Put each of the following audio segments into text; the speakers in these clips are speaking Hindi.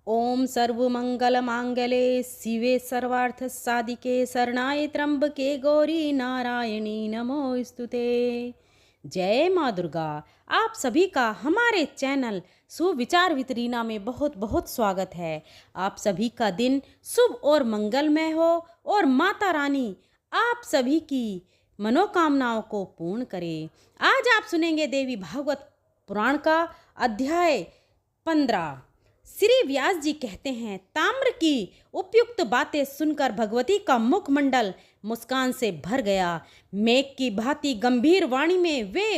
ओम सर्वमंगलमांगले शिवे सर्वार्थ साधिके शरणाय त्र्यंबके गौरी नारायणी नमोस्तुते। जय माँ दुर्गा। आप सभी का हमारे चैनल सुविचार वितरीना में बहुत बहुत स्वागत है। आप सभी का दिन शुभ और मंगलमय हो और माता रानी आप सभी की मनोकामनाओं को पूर्ण करे। आज आप सुनेंगे देवी भागवत पुराण का अध्याय 15। श्री व्यास जी कहते हैं, ताम्र की उपयुक्त बातें सुनकर भगवती का मुखमंडल मुस्कान से भर गया। मेघ की भांति गंभीर वाणी में वे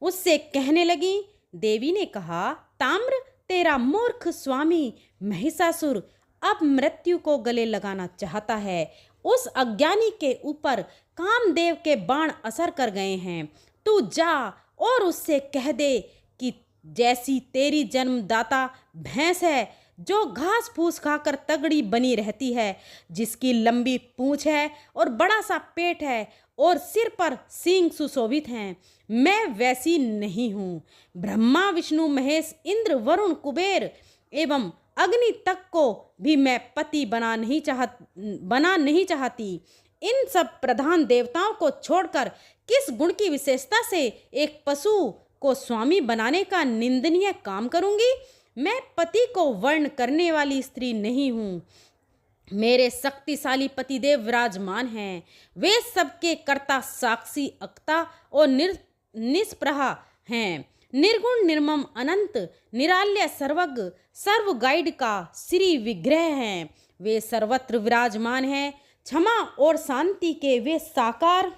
उससे कहने लगी। देवी ने कहा, ताम्र, तेरा मूर्ख स्वामी महिषासुर अब मृत्यु को गले लगाना चाहता है। उस अज्ञानी के ऊपर कामदेव के बाण असर कर गए हैं। तू जा और उससे कह दे कि जैसी तेरी जन्मदाता भैंस है, जो घास फूस खाकर तगड़ी बनी रहती है, जिसकी लंबी पूंछ है और बड़ा सा पेट है और सिर पर सींग सुशोभित हैं, मैं वैसी नहीं हूँ। ब्रह्मा विष्णु महेश इंद्र वरुण कुबेर एवं अग्नि तक को भी मैं पति बना नहीं चाहती। इन सब प्रधान देवताओं को छोड़कर किस गुण की विशेषता से एक पशु को स्वामी बनाने का निंदनीय काम करूंगी? मैं पति को वर्ण करने वाली स्त्री नहीं हूँ। मेरे शक्तिशाली पतिदेव विराजमान हैं। वे सबके कर्ता, साक्षी, अक्ता और निष्प्रहा हैं। निर्गुण, निर्मम, अनंत, निराल्य, सर्वज्ञ, सर्व गाइड का श्री विग्रह हैं। वे सर्वत्र विराजमान हैं। क्षमा और शांति के वे साकार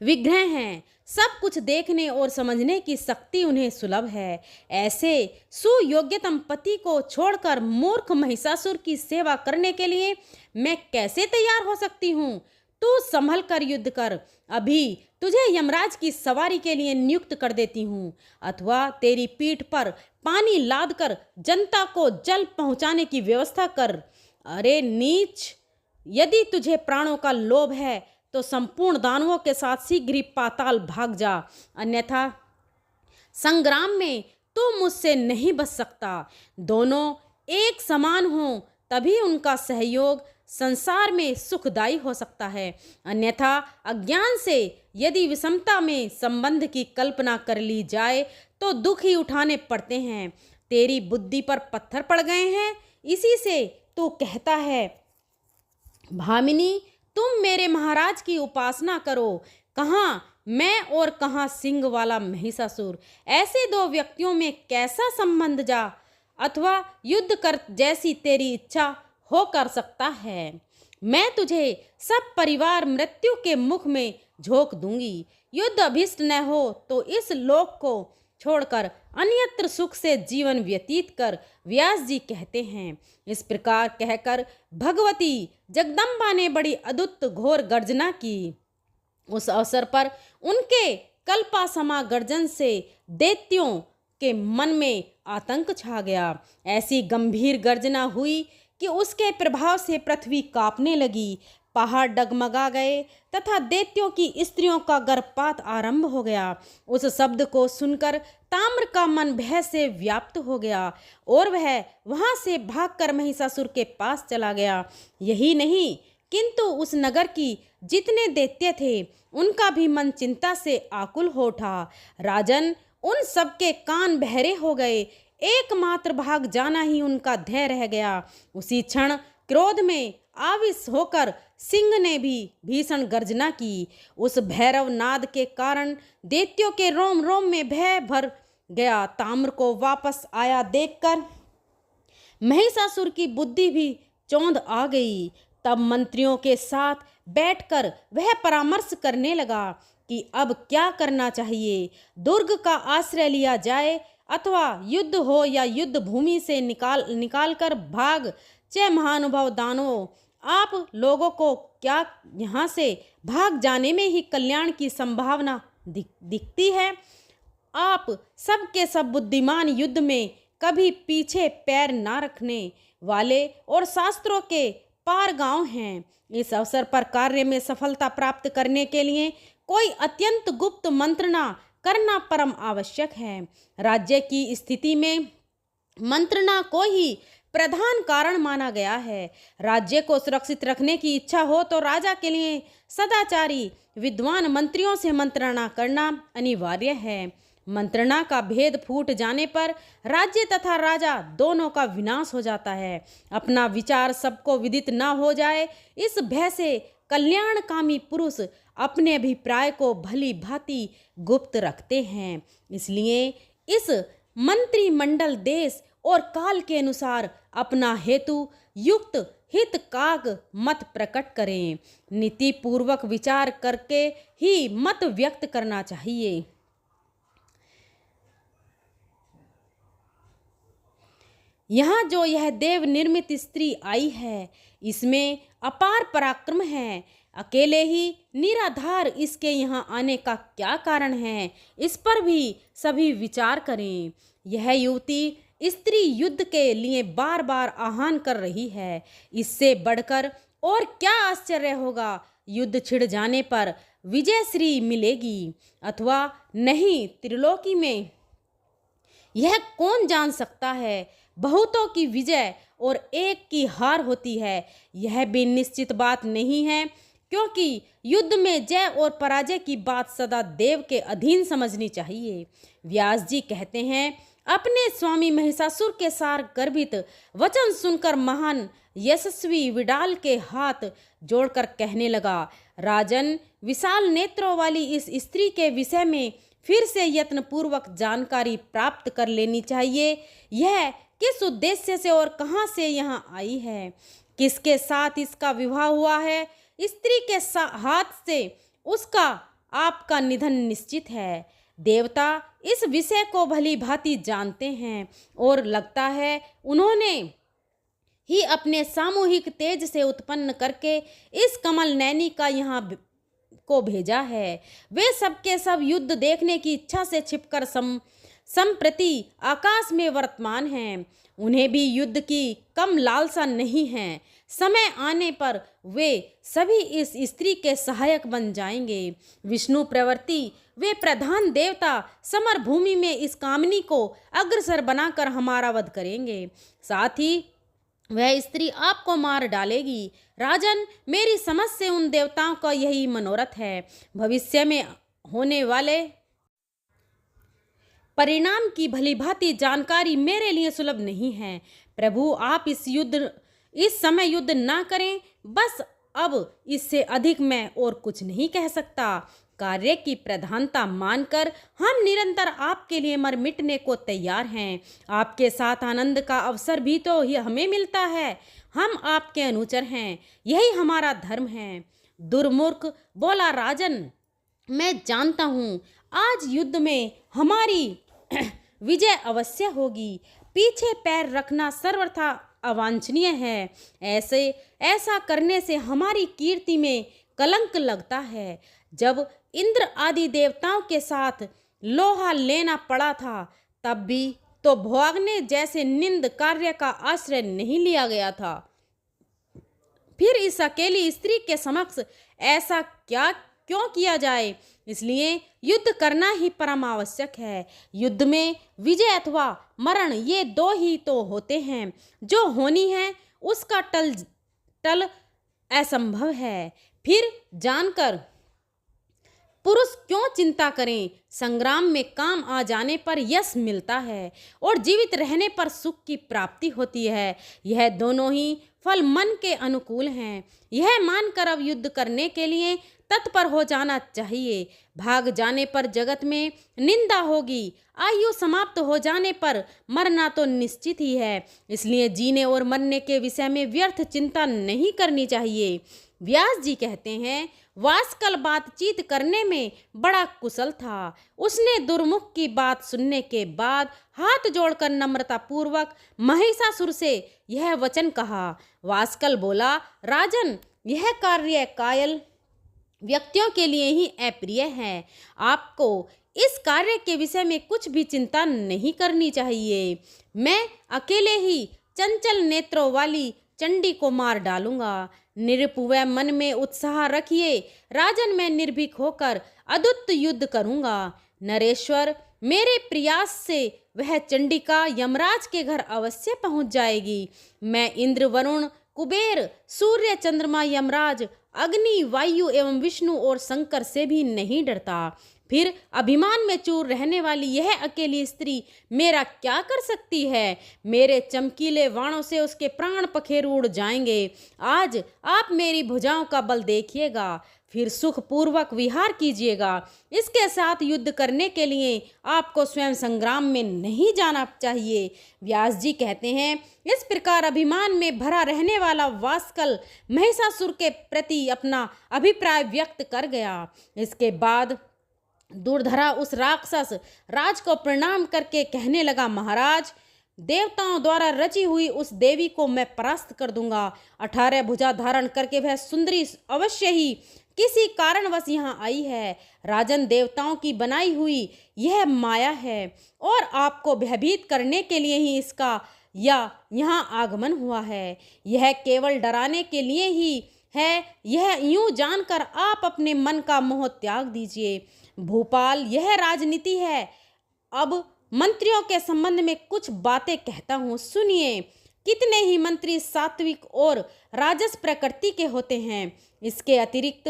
विग्रह हैं। सब कुछ देखने और समझने की शक्ति उन्हें सुलभ है। ऐसे सुयोग्यतम पति को छोड़कर मूर्ख महिषासुर की सेवा करने के लिए मैं कैसे तैयार हो सकती हूँ? तू संभल कर युद्ध कर। अभी तुझे यमराज की सवारी के लिए नियुक्त कर देती हूँ, अथवा तेरी पीठ पर पानी लाद कर जनता को जल पहुँचाने की व्यवस्था कर। अरे नीच, यदि तुझे प्राणों का लोभ है तो संपूर्ण दानवों के साथ शीघ्र ही पाताल भाग जा, अन्यथा संग्राम में तू मुझसे नहीं बच सकता। दोनों एक समान हों तभी उनका सहयोग संसार में सुखदायी हो सकता है, अन्यथा अज्ञान से यदि विषमता में संबंध की कल्पना कर ली जाए तो दुख ही उठाने पड़ते हैं। तेरी बुद्धि पर पत्थर पड़ गए हैं, इसी से तू कहता है, भामिनी, तुम मेरे महाराज की उपासना करो। कहाँ मैं और कहाँ सिंह वाला महिषासुर? ऐसे दो व्यक्तियों में कैसा संबंध जा अथवा युद्ध कर जैसी तेरी इच्छा हो कर सकता है? मैं तुझे सब परिवार मृत्यु के मुख में झोंक दूंगी। युद्ध अभिष्ट न हो तो इस लोक को छोड़कर अन्यत्र सुख से जीवन व्यतीत कर। व्यास जी कहते हैं। इस प्रकार कहकर भगवती जगदम्बा ने बड़ी अद्भुत घोर गर्जना की। उस अवसर पर उनके कल्पा समा गर्जन से दैत्यों के मन में आतंक छा गया। ऐसी गंभीर गर्जना हुई कि उसके प्रभाव से पृथ्वी कांपने लगी, पहाड़ डगमगा गए तथा दैत्यों की स्त्रियों का गर्भपात आरंभ हो गया। उस शब्द को सुनकर ताम्र का मन भय से व्याप्त हो गया और वह वहां से भागकर महिषासुर के पास चला गया। यही नहीं, किंतु उस नगर की जितने दैत्य थे उनका भी मन चिंता से आकुल हो उठा। राजन, उन सबके कान बहरे हो गए। एकमात्र भाग जाना ही उनका ध्येय रह गया। उसी क्षण क्रोध में आविश होकर सिंह ने भी भीषण गर्जना की। उस भैरव नाद के कारण दैत्यों के रोम रोम में भय भर गया। ताम्र को वापस आया देखकर महिषासुर की बुद्धि भी चौंध आ गई। तब मंत्रियों के साथ बैठकर वह परामर्श करने लगा कि अब क्या करना चाहिए। दुर्ग का आश्रय लिया जाए अथवा युद्ध हो या युद्ध भूमि से निकाल कर भाग। चे महानुभाव दानवों, आप लोगों को क्या यहाँ से भाग जाने में ही कल्याण की संभावना दिखती है? आप सबके सब बुद्धिमान युद्ध में कभी पीछे पैर ना रखने वाले और शास्त्रों के पार गांव हैं। इस अवसर पर कार्य में सफलता प्राप्त करने के लिए कोई अत्यंत गुप्त मंत्रणा करना परम आवश्यक है। राज्य की स्थिति में मंत्रणा को ही प्रधान कारण माना गया है। राज्य को सुरक्षित रखने की इच्छा हो तो राजा के लिए सदाचारी विद्वान मंत्रियों से मंत्रणा करना अनिवार्य है। मंत्रणा का भेद फूट जाने पर राज्य तथा राजा दोनों का विनाश हो जाता है। अपना विचार सबको विदित न हो जाए, इस भय से कल्याणकामी पुरुष अपने अभिप्राय को भली भांति गुप्त रखते हैं। इसलिए इस मंत्रिमंडल देश और काल के अनुसार अपना हेतु युक्त हित काग मत प्रकट करें। नीति पूर्वक विचार करके ही मत व्यक्त करना चाहिए। यहाँ जो यह देव निर्मित स्त्री आई है, इसमें अपार पराक्रम है। अकेले ही निराधार इसके यहाँ आने का क्या कारण है, इस पर भी सभी विचार करें। यह युवती स्त्री युद्ध के लिए बार बार आह्वान कर रही है। इससे बढ़कर और क्या आश्चर्य होगा। युद्ध छिड़ जाने पर विजयश्री मिलेगी अथवा नहीं, त्रिलोकी में यह कौन जान सकता है। बहुतों की विजय और एक की हार होती है, यह भी निश्चित बात नहीं है, क्योंकि युद्ध में जय और पराजय की बात सदा देव के अधीन समझनी चाहिए। व्यास जी कहते हैं, अपने स्वामी महिषासुर के सार गर्भित वचन सुनकर महान यशस्वी विडाल के हाथ जोड़कर कहने लगा, राजन, विशाल नेत्रों वाली इस स्त्री के विषय में फिर से यत्नपूर्वक जानकारी प्राप्त कर लेनी चाहिए। यह किस उद्देश्य से और कहाँ से यहाँ आई है, किसके साथ इसका विवाह हुआ है। स्त्री के हाथ से उसका आपका निधन निश्चित है। देवता इस विषय को भली भांति जानते हैं और लगता है उन्होंने ही अपने सामूहिक तेज से उत्पन्न करके इस कमल नैनी का यहाँ को भेजा है। वे सबके सब युद्ध देखने की इच्छा से छिपकर संप्रति आकाश में वर्तमान हैं। उन्हें भी युद्ध की कम लालसा नहीं है। समय आने पर वे सभी इस स्त्री के सहायक बन जाएंगे। विष्णु प्रवृत्ति वे प्रधान देवता समर भूमि में इस कामनी को अग्रसर बनाकर हमारा वध करेंगे। साथ ही वह स्त्री आपको मार डालेगी। राजन, मेरी समझ से उन देवताओं का यही मनोरथ है। भविष्य में होने वाले परिणाम की भली भांति जानकारी मेरे लिए सुलभ नहीं है। प्रभु, आप इस समय युद्ध ना करें। बस अब इससे अधिक मैं और कुछ नहीं कह सकता। कार्य की प्रधानता मानकर हम निरंतर आपके लिए मर मिटने को तैयार हैं। आपके साथ आनंद का अवसर भी तो हमें मिलता है। हम आपके अनुचर हैं, यही हमारा धर्म है। दुर्मूर्ख बोला, राजन, मैं जानता हूँ आज युद्ध में हमारी विजय अवश्य होगी। पीछे पैर रखना सर्वथा अवांछनीय है। ऐसा करने से हमारी कीर्ति में कलंक लगता है। जब इंद्र आदि देवताओं के साथ लोहा लेना पड़ा था, तब भी तो भोगने जैसे निंद कार्य का आश्रय नहीं लिया गया था। फिर इस अकेली स्त्री के समक्ष ऐसा क्यों किया जाए। इसलिए युद्ध करना ही परम आवश्यक है। युद्ध में विजय अथवा मरण ये दो ही तो होते हैं। जो होनी है उसका टल असंभव है। फिर जानकर पुरुष क्यों चिंता करें। संग्राम में काम आ जाने पर यश मिलता है और जीवित रहने पर सुख की प्राप्ति होती है। यह दोनों ही फल मन के अनुकूल हैं। यह मानकर अब युद्ध करने के लिए तत्पर हो जाना चाहिए। भाग जाने पर जगत में निंदा होगी। आयु समाप्त हो जाने पर मरना तो निश्चित ही है। इसलिए जीने और मरने के विषय में व्यर्थ चिंता नहीं करनी चाहिए। व्यास जी कहते हैं, वासकल बातचीत करने में बड़ा कुशल था। उसने दुर्मुख की बात सुनने के बाद हाथ जोड़कर नम्रता पूर्वक महिषासुर से यह वचन कहा। वासकल बोला, राजन, यह कार्य कायल व्यक्तियों के लिए ही अप्रिय है। आपको इस कार्य के विषय में कुछ भी चिंता नहीं करनी चाहिए। मैं अकेले ही चंचल नेत्रों वाली चंडी को मार डालूंगा। निरपुवै मन में उत्साह रखिए। राजन, मैं निर्भीक होकर अद्भुत युद्ध करूंगा। नरेश्वर, मेरे प्रयास से वह चंडिका यमराज के घर अवश्य पहुंच जाएगी। मैं इंद्र, वरुण, कुबेर, सूर्य, चंद्रमा, यमराज, अग्नि, वायु एवं विष्णु और शंकर से भी नहीं डरता। फिर अभिमान में चूर रहने वाली यह अकेली स्त्री मेरा क्या कर सकती है? मेरे चमकीले वाणों से उसके प्राण पखेरु उड़ जाएंगे। आज आप मेरी भुजाओं का बल देखिएगा, फिर सुखपूर्वक विहार कीजिएगा। इसके साथ युद्ध करने के लिए आपको स्वयं संग्राम में नहीं जाना चाहिए। व्यास जी कहते हैं, इस प्रकार अभिमान में भरा रहने वाला वासकल महिषासुर के प्रति अपना अभिप्राय व्यक्त कर गया। इसके बाद दुर्धरा उस राक्षस राज को प्रणाम करके कहने लगा, महाराज, देवताओं द्वारा रची हुई उस देवी को मैं परास्त कर दूंगा। 18 भुजा धारण करके वह सुंदरी अवश्य ही किसी कारणवश यहाँ आई है। राजन, देवताओं की बनाई हुई यह माया है और आपको भयभीत करने के लिए ही इसका यहाँ आगमन हुआ है। यह केवल डराने के लिए ही है। यह यूं जानकर आप अपने मन का मोह त्याग दीजिए। भूपाल, यह राजनीति है। अब मंत्रियों के संबंध में कुछ बातें कहता हूँ, सुनिए। कितने ही मंत्री सात्विक और राजस प्रकृति के होते हैं। इसके अतिरिक्त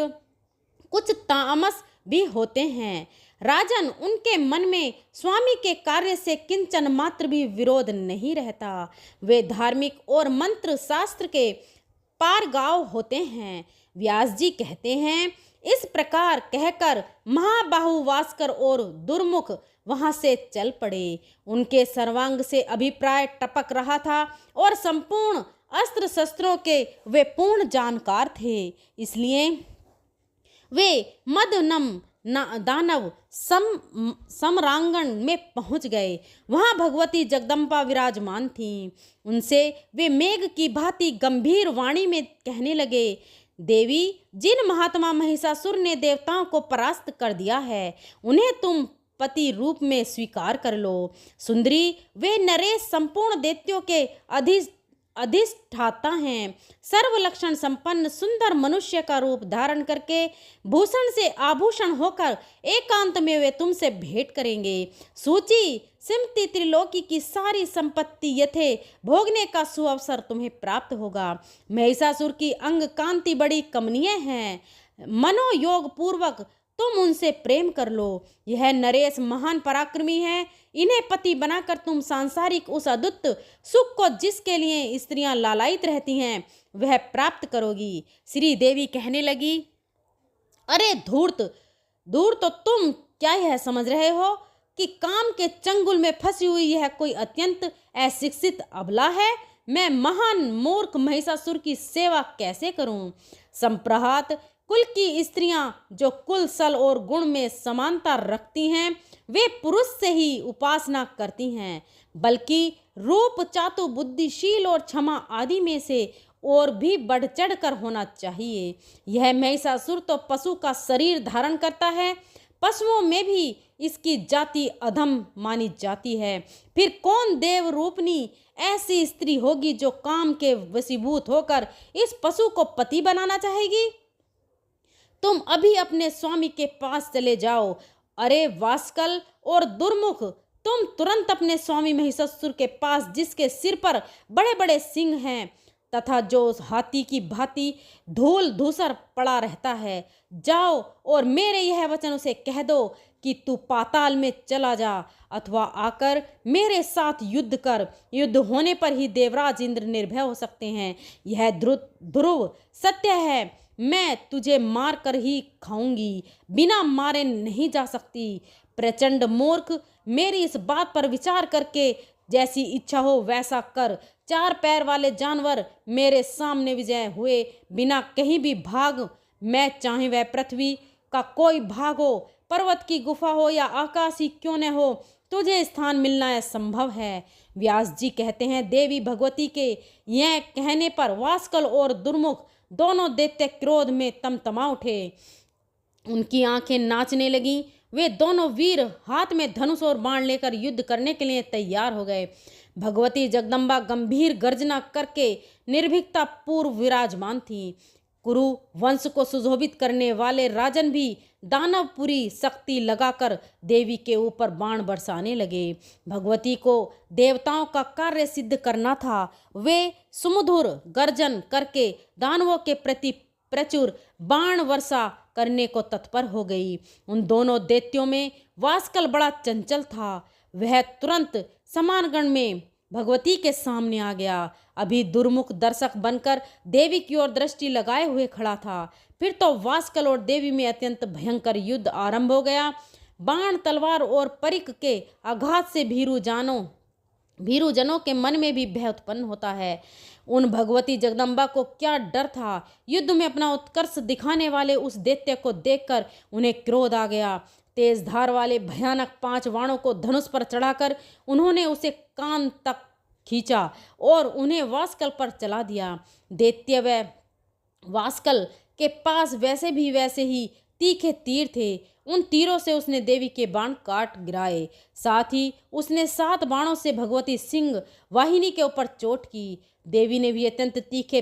कुछ तामस भी होते हैं। राजन, उनके मन में स्वामी के कार्य से किंचन मात्र भी विरोध नहीं रहता। वे धार्मिक और मंत्र शास्त्र के पारगाव होते हैं। व्यास जी कहते हैं, इस प्रकार कहकर महाबाहु वास्कर और दुर्मुख वहां से चल पड़े। उनके सर्वांग से अभिप्राय टपक रहा था और संपूर्ण अस्त्र शस्त्रों के वे पूर्ण जानकार थे। इसलिए वे मदनम दानव सम्रांगण में पहुंच गए। वहां भगवती जगदम्बा विराजमान थीं। उनसे वे मेघ की भांति गंभीर वाणी में कहने लगे, देवी, जिन महात्मा महिषासुर ने देवताओं को परास्त कर दिया है, उन्हें तुम पति रूप में स्वीकार कर लो। सुंदरी, वे नरेश संपूर्ण दैत्यों के अधिष्ठाता हैं। सर्व लक्षण संपन्न सुंदर मनुष्य का रूप धारण करके भूषण से आभूषण होकर एकांत में वे तुमसे भेंट करेंगे। सूची सिमती त्रिलोकी की सारी संपत्ति यथे भोगने का सुअवसर तुम्हें प्राप्त होगा। महिषासुर की अंग कांति बड़ी कमनीय है। मनोयोग पूर्वक तुम उनसे प्रेम कर लो। यह नरेश महान पराक्रमी है। इन्हें पति बनाकर तुम सांसारिक उस अद्भुत सुख को, जिसके लिए स्त्रियां लालायित रहती हैं, वह प्राप्त करोगी। श्री देवी कहने लगी, अरे धूर्त, तो तुम क्या यह समझ रहे हो कि काम के चंगुल में फंसी हुई यह कोई अत्यंत अशिक्षित अबला है? मैं महान मूर्ख महिषासुर की सेवा कैसे करूं? संप्रहात कुल की स्त्रियां जो कुल, सल और गुण में समानता रखती हैं, वे पुरुष से ही उपासना करती हैं, बल्कि रूप, चातु, बुद्धिशील और क्षमा आदि में से और भी बढ़ चढ़ कर होना चाहिए। यह महिषासुर तो पशु का शरीर धारण करता है। पशुओं में भी इसकी जाति अधम मानी जाती है। फिर कौन देव रूपनी ऐसी स्त्री होगी जो काम के वशीभूत होकर इस पशु को पति बनाना चाहेगी? तुम अभी अपने स्वामी के पास चले जाओ। अरे वास्कल और दुर्मुख, तुम तुरंत अपने स्वामी महिषासुर के पास, जिसके सिर पर बड़े बड़े सिंह हैं तथा जो हाथी की भांति धूल धूसर पड़ा रहता है, जाओ और मेरे यह वचन उसे कह दो कि तू पाताल में चला जा अथवा आकर मेरे साथ युद्ध कर। युद्ध होने पर ही देवराज इंद्र निर्भय हो सकते हैं। यह ध्रुव सत्य है। मैं तुझे मार कर ही खाऊंगी, बिना मारे नहीं जा सकती। प्रचंड मूर्ख, मेरी इस बात पर विचार करके जैसी इच्छा हो वैसा कर। 4 पैर वाले जानवर मेरे सामने विजय हुए बिना कहीं भी भाग। मैं चाहे वह पृथ्वी का कोई भाग हो, पर्वत की गुफा हो या आकाश ही क्यों न हो, तुझे स्थान मिलना असंभव है। व्यास जी कहते हैं, देवी भगवती के यह कहने पर वास्कल और दुर्मुख दोनों दैत्य क्रोध में तमतमा उठे। उनकी आंखें नाचने लगीं। वे दोनों वीर हाथ में धनुष और बाण लेकर युद्ध करने के लिए तैयार हो गए। भगवती जगदम्बा गंभीर गर्जना करके निर्भीकता पूर्व विराजमान थी। कुरु वंश को सुशोभित करने वाले राजन भी दानव पूरी शक्ति लगाकर देवी के ऊपर बाण बरसाने लगे। भगवती को देवताओं का कार्य सिद्ध करना था। वे सुमधुर गर्जन करके दानवों के प्रति प्रचुर बाण वर्षा करने को तत्पर हो गई। उन दोनों दैत्यों में वास्कल बड़ा चंचल था। वह तुरंत समानगण में भगवती के सामने आ गया। अभी दुर्मुख दर्शक बनकर देवी की ओर दृष्टि लगाए हुए खड़ा था। फिर तो वास्कल और देवी में अत्यंत भयंकर युद्ध आरंभ हो गया। बाण, तलवार और परिक के आघात से भीरुजनों के मन में भी भय उत्पन्न होता है। उन भगवती जगदम्बा को क्या डर था। युद्ध में अपना उत्कर्ष दिखाने वाले उस दैत्य को देखकर उन्हें क्रोध आ गया। तेज धार वाले भयानक 5 बाणों को धनुष पर चढ़ाकर उन्होंने उसे कान तक खींचा और उन्हें वास्कल पर चला दिया। दैत्य व वास्कल के पास वैसे ही तीखे तीर थे। उन तीरों से उसने देवी के बाण काट गिराए। साथ ही उसने 7 बाणों से भगवती सिंह वाहिनी के ऊपर चोट की। देवी ने भी अत्यंत तीखे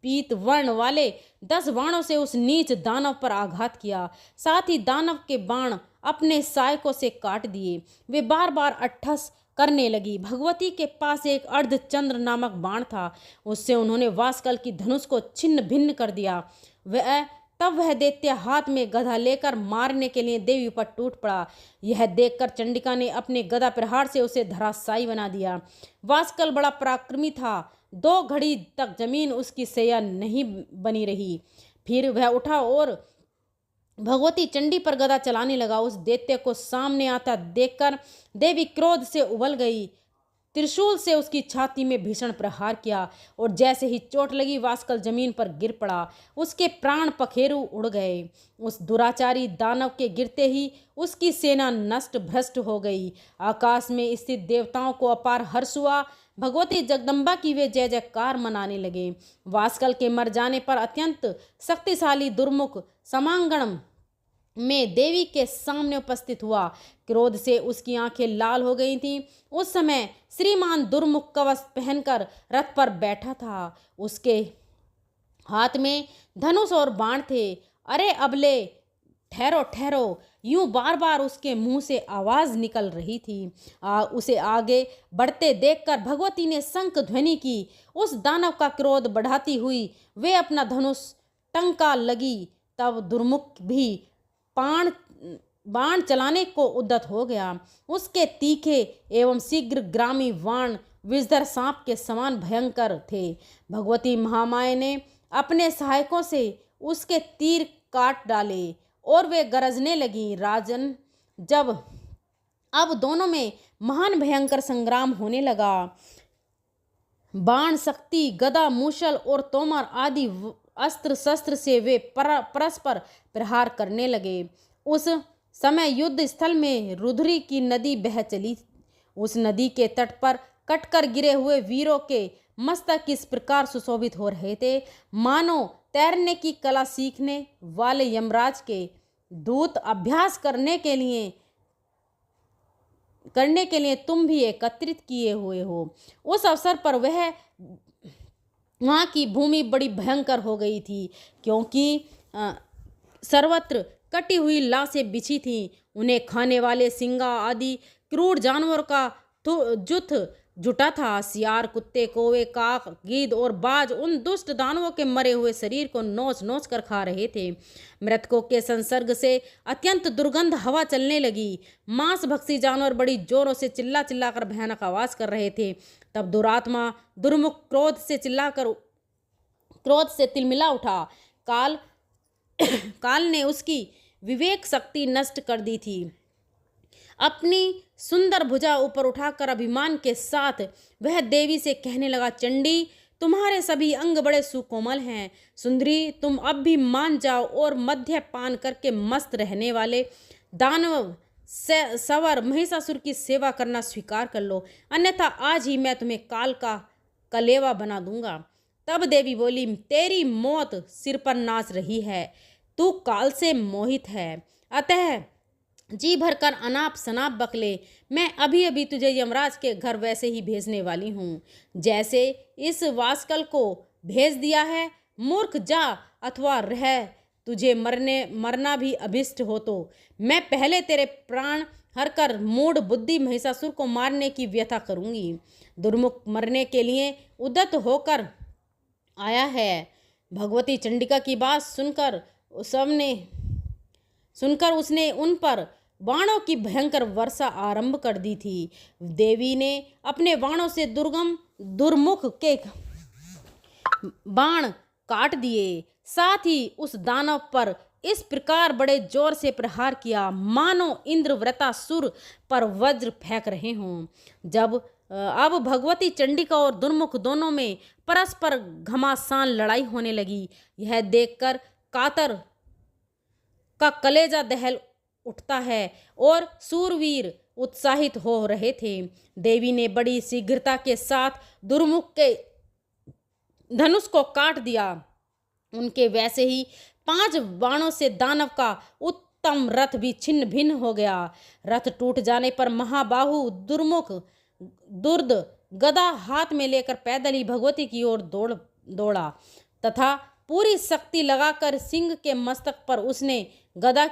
पीत वर्ण वाले 10 बाणों से उस नीच दानव पर आघात किया। साथ ही दानव के बाण अपने सहायकों से काट दिए। वे बार बार अट्ठस करने लगी। भगवती के पास एक अर्धचंद्र नामक बाण था। उससे उन्होंने वास्कल की धनुष को छिन्न भिन्न कर दिया। तब वह दैत्य हाथ में गदा लेकर मारने के लिए देवी पर टूट पड़ा। यह देखकर चंडिका ने अपने गदा प्रहार से उसे धराशायी बना दिया। वास्कल बड़ा पराक्रमी था। 2 घड़ी तक जमीन उसकी सैया नहीं बनी रही। फिर वह उठा और भगवती चंडी पर गदा चलाने लगा। उस दैत्य को सामने आता देखकर देवी क्रोध से उबल गई। त्रिशूल से उसकी छाती में भीषण प्रहार किया और जैसे ही चोट लगी वास्कल जमीन पर गिर पड़ा। उसके प्राण पखेरु उड़ गए। उस दुराचारी दानव के गिरते ही उसकी सेना नष्ट भ्रष्ट हो गई। आकाश में स्थित देवताओं को अपार हर्ष हुआ। भगवती जगदम्बा की वे जय जयकार मनाने लगे। वास्कल के मर जाने पर अत्यंत शक्तिशाली दुर्मुख समांगण में देवी के सामने उपस्थित हुआ। क्रोध से उसकी आंखें लाल हो गई थीं। उस समय श्रीमान दुर्मुख कवच पहनकर रथ पर बैठा था। उसके हाथ में धनुष और बाण थे। अरे अबले, ठहरो ठहरो, यूं बार बार उसके मुंह से आवाज निकल रही थी। उसे आगे बढ़ते देखकर भगवती ने शंख ध्वनि की। उस दानव का क्रोध बढ़ाती हुई वे अपना धनुष टंका लगी। तब दुर्मुख भी बाण चलाने को उद्यत हो गया। उसके तीखे एवं शीघ्रगामी बाण विषधर सांप के समान भयंकर थे। भगवती महामाया ने अपने सहायकों से उसके तीर काट डाले और वे गरजने लगी। राजन, जब अब दोनों में महान भयंकर संग्राम होने लगा। बाण शक्ति, गदा, मूसल और तोमर आदि अस्त्र शस्त्र से वे परस्पर प्रहार करने लगे। उस समय युद्ध स्थल में रुधिरी की नदी बह चली। उस नदी के तट पर कटकर गिरे हुए वीरों के मस्तक इस प्रकार सुशोभित हो रहे थे मानो तैरने की कला सीखने वाले यमराज के दूत अभ्यास करने के लिए तुम भी एकत्रित किए हुए हो। उस अवसर पर वहाँ की भूमि बड़ी भयंकर हो गई थी, क्योंकि सर्वत्र कटी हुई लाशें बिछी थीं। उन्हें खाने वाले सिंगा आदि क्रूर जानवरों का जुथ जुटा था। सियार, कुत्ते, कौवे, काक, गीद और बाज उन दुष्ट दानवों के मरे हुए शरीर को नोच नोच कर खा रहे थे। मृतकों के संसर्ग से अत्यंत दुर्गंध हवा चलने लगी। मांस भक्षी जानवर बड़ी जोरों से चिल्ला चिल्लाकर भयानक आवाज कर रहे थे। तब दुरात्मा दुर्मुख क्रोध से तिलमिला उठा। काल ने उसकी विवेक शक्ति नष्ट कर दी थी। अपनी सुंदर भुजा ऊपर उठाकर अभिमान के साथ वह देवी से कहने लगा, चंडी, तुम्हारे सभी अंग बड़े सुकोमल हैं। सुंदरी, तुम अब भी मान जाओ और मध्य पान करके मस्त रहने वाले दानव सवर महिषासुर की सेवा करना स्वीकार कर लो, अन्यथा आज ही मैं तुम्हें काल का कलेवा बना दूंगा। तब देवी बोली, तेरी मौत सिर पर नाच रही है। तू काल से मोहित है, अतः जी भरकर अनाप शनाप बकले। मैं अभी अभी तुझे यमराज के घर वैसे ही भेजने वाली हूँ जैसे इस वास्कल को भेज दिया है। मूर्ख, जा अथवा रह, तुझे मरना भी अभिष्ट हो तो मैं पहले तेरे प्राण हरकर मूढ़ बुद्धि महिषासुर को मारने की व्यथा करूंगी। दुर्मुख मरने के लिए उद्यत होकर आया है। भगवती चंडिका की बात सुनकर उसने उन पर बाणों की भयंकर वर्षा आरंभ कर दी थी। देवी ने अपने बाणों से दुर्मुख के बाण काट दिए। साथ ही उस दानव पर इस प्रकार बड़े जोर से प्रहार किया मानो इंद्रव्रतासुर पर वज्र फेंक रहे हों। अब भगवती चंडिका और दुर्मुख दोनों में परस्पर घमासान लड़ाई होने लगी। यह देखकर कातर का कलेजा दहल उठता है और सूरवीर उत्साहित हो रहे थे। देवी ने बड़ी शीघ्रता के साथ दुर्मुख के धनुष को काट दिया। उनके वैसे ही 5 बाणों से दानव का उत्तम रथ भी छिन्न भिन्न हो गया। रथ टूट जाने पर महाबाहु दुर्मुख दुर्द गदा हाथ में लेकर पैदल ही भगवती की ओर दौड़ा तथा पूरी शक्ति लगाकर सिंह के मस्तक पर उसने गदा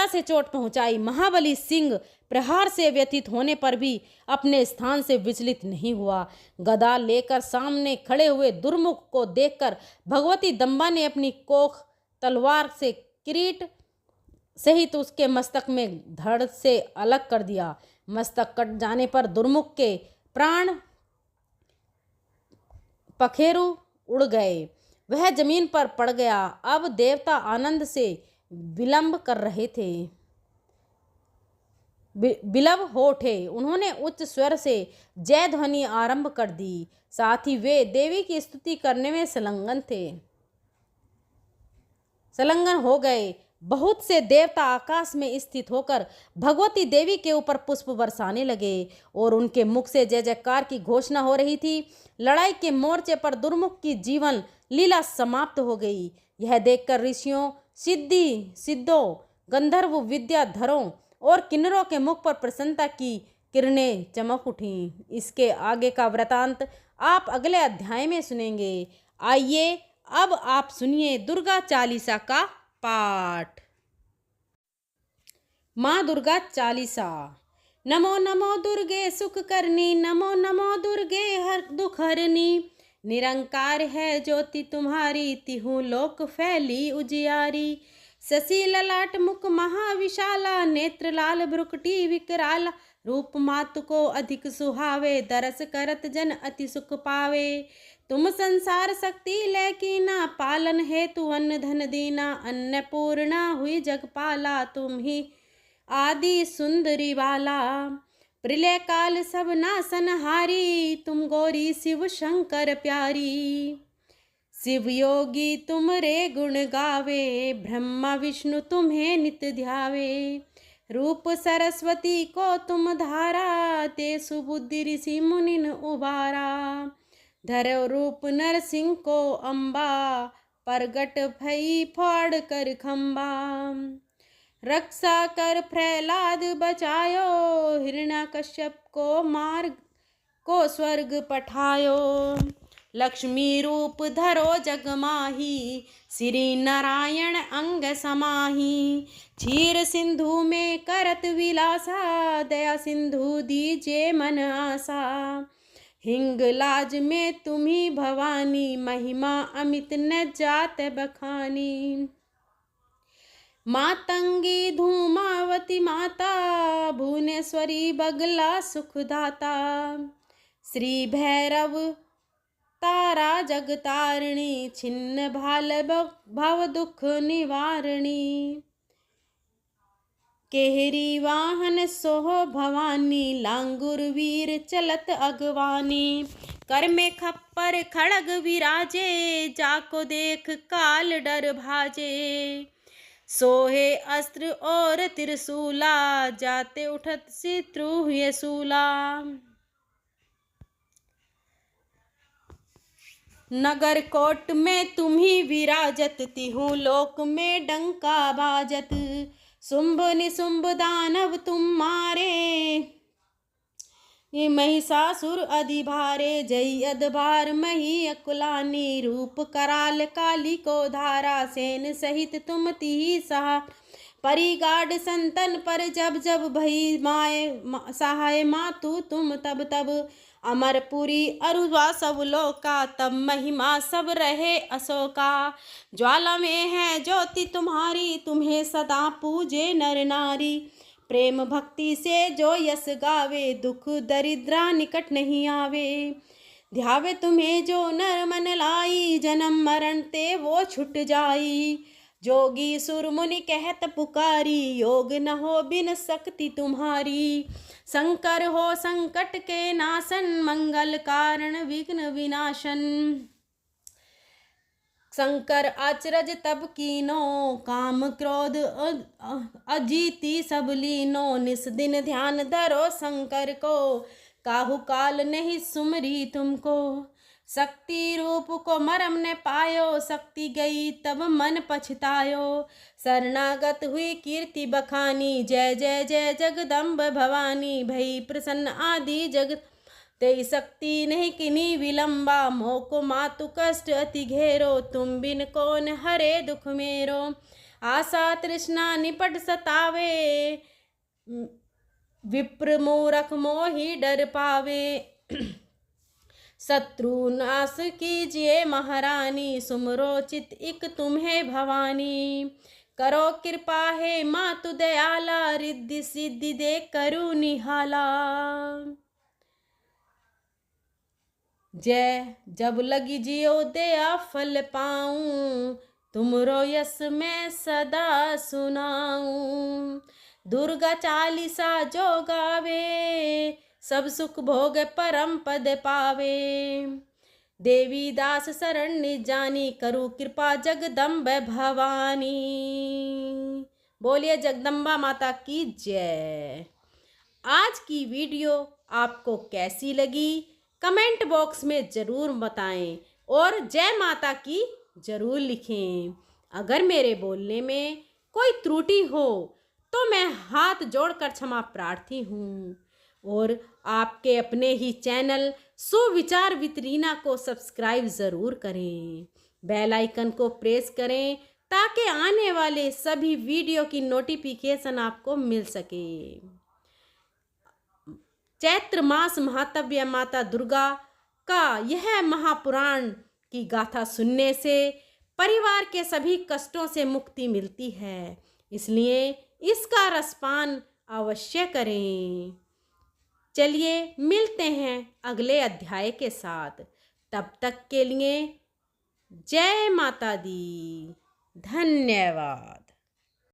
से चोट पहुंचाई। महाबली सिंह प्रहार से व्यथित होने पर भी अपने स्थान से विचलित नहीं हुआ। गदा लेकर सामने खड़े हुए दुर्मुख को देखकर भगवती दंबा ने अपनी कोख तलवार से किरीट सहित उसके मस्तक में धड़ से अलग कर दिया। मस्तक कट जाने पर दुर्मुख के प्राण पखेरु उड़ गए। वह जमीन पर पड़ गया। अब देवता आनंद से विलंब कर रहे थे, विलंब हो उठे। उन्होंने उच्च स्वर से जय ध्वनि आरंभ कर दी। साथ ही वे देवी की स्तुति करने में संलग्न हो गए। बहुत से देवता आकाश में स्थित होकर भगवती देवी के ऊपर पुष्प बरसाने लगे और उनके मुख से जय जयकार की घोषणा हो रही थी। लड़ाई के मोर्चे पर दुर्मुख की जीवन लीला समाप्त हो गई। यह देखकर ऋषियों, सिद्धों, गंधर्व, विद्याधरों और किन्नरों के मुख पर प्रसन्नता की किरणें चमक उठीं। इसके आगे का वृतांत आप अगले अध्याय में सुनेंगे। आइए अब आप सुनिए दुर्गा चालीसा का पाठ। माँ दुर्गा चालीसा। नमो नमो दुर्गे सुख करनी, नमो नमो दुर्गे हर दुख हरनी। निरंकार है ज्योति तुम्हारी, तिहु लोक फैली उजियारी। शशि ललाट मुख महाविशाला, नेत्र लाल भ्रुकुटी विकराला। रूप मातु को अधिक सुहावे, दरस करत जन अति सुख पावे। तुम संसार शक्ति लैकीना, पालन हेतु अन्न धन दीना। अन्नपूर्णा हुई जगपाला, तुम ही आदि सुंदरी बाला। प्रलय काल सब नासनहारी, तुम गौरी शिव शंकर प्यारी। शिव योगी तुम रे गुण गावे, ब्रह्मा विष्णु तुम्हें नित्य ध्यावे। रूप सरस्वती को तुम धारा, ते सुबुद्धि ऋषि मुनिन उबारा। धरो रूप नरसिंह को अम्बा, प्रगट भई फाड़ कर खम्बा। रक्षा कर प्रहलाद बचायो, हिरण्याकश्यप को स्वर्ग पठायो। लक्ष्मी रूप धरो जग माही, श्री नारायण अंग समाही। क्षीर सिंधु में करत विलासा, दया सिंधु दीजे मन आसा। हिंगलाज में तुम्ही भवानी, महिमा अमित न जात बखानी। मातंगी धूमावती माता, भुवनेश्वरी बगला सुखदाता। श्री भैरव तारा जगतारिणी, छिन्न भाल भव दुख निवारणी। केहरी वाहन सोह भवानी, लांगुर वीर चलत अगवानी। कर में खप्पर खड़ग विराजे, जाको देख काल डर भाजे। सोहे अस्त्र और त्रिशूला, जाते उठत शत्रु हुए सूला। नगर कोट में तुम्ही विराजत, तिहु लोक में डंका बाजत। शुंभ निशुंभ दानव तुम मारे, ये महिषासुर अधिभारे जय अधभार मही अकुलानी रूप कराल काली को धारा सेन सहित तुम तिहि सहा परिगाढ़ संतन पर जब जब भई माए सहाय मातु तुम तब तब अमरपुरी अरुवा सब लोका तब महिमा सब रहे अशोका ज्वाला में है ज्योति तुम्हारी तुम्हें सदा पूजे नर नारी प्रेम भक्ति से जो यस गावे दुख दरिद्रा निकट नहीं आवे ध्यावे तुम्हें जो नर मन लाई जन्म मरण ते वो छुट जाई जोगी सुर मुनि कहत पुकारी योग न हो बिन शक्ति तुम्हारी शंकर हो संकट के नाशन मंगल कारण विघ्न विनाशन शंकर अचरज तब कीनो काम क्रोध अजीति सब लीनो निस दिन ध्यान धरो शंकर को काहू काल नहीं सुमरी तुमको शक्ति रूप को मरम ने पायो शक्ति गई तब मन पछतायो शरणागत हुई कीर्ति बखानी जय जय जय जगदम्ब भवानी भई प्रसन्न आदि जगत तेई शक्ति नहीं किनी विलंबा मोको मातु कष्ट अति घेरो तुम बिन कौन हरे दुख मेरो आशा तृष्णा निपट सतावे विप्र मूरख मोहि डर पावे शत्रु नाश कीजिए महारानी सुमरो चित इक तुम्हें भवानी करो कृपा है मातु दयाला रिद्धि सिद्धि दे करू निहाला जय जब लगी जियो दया फल पाऊं तुमरो यस मैं सदा सुनाऊं दुर्गा चालीसा जो गावे सब सुख भोग परम पद पावे देवी दास शरण निजानी करू कृपा जगदम्ब भवानी बोलिए जगदम्बा माता की जय। आज की वीडियो आपको कैसी लगी कमेंट बॉक्स में ज़रूर बताएं और जय माता की ज़रूर लिखें। अगर मेरे बोलने में कोई त्रुटि हो तो मैं हाथ जोड़कर क्षमा प्रार्थी हूँ और आपके अपने ही चैनल सुविचार विद रीना को सब्सक्राइब ज़रूर करें, बेल आइकन को प्रेस करें ताकि आने वाले सभी वीडियो की नोटिफिकेशन आपको मिल सके। चैत्र मास महात्म्य माता दुर्गा का यह महापुराण की गाथा सुनने से परिवार के सभी कष्टों से मुक्ति मिलती है, इसलिए इसका रसपान अवश्य करें। चलिए मिलते हैं अगले अध्याय के साथ, तब तक के लिए जय माता दी, धन्यवाद।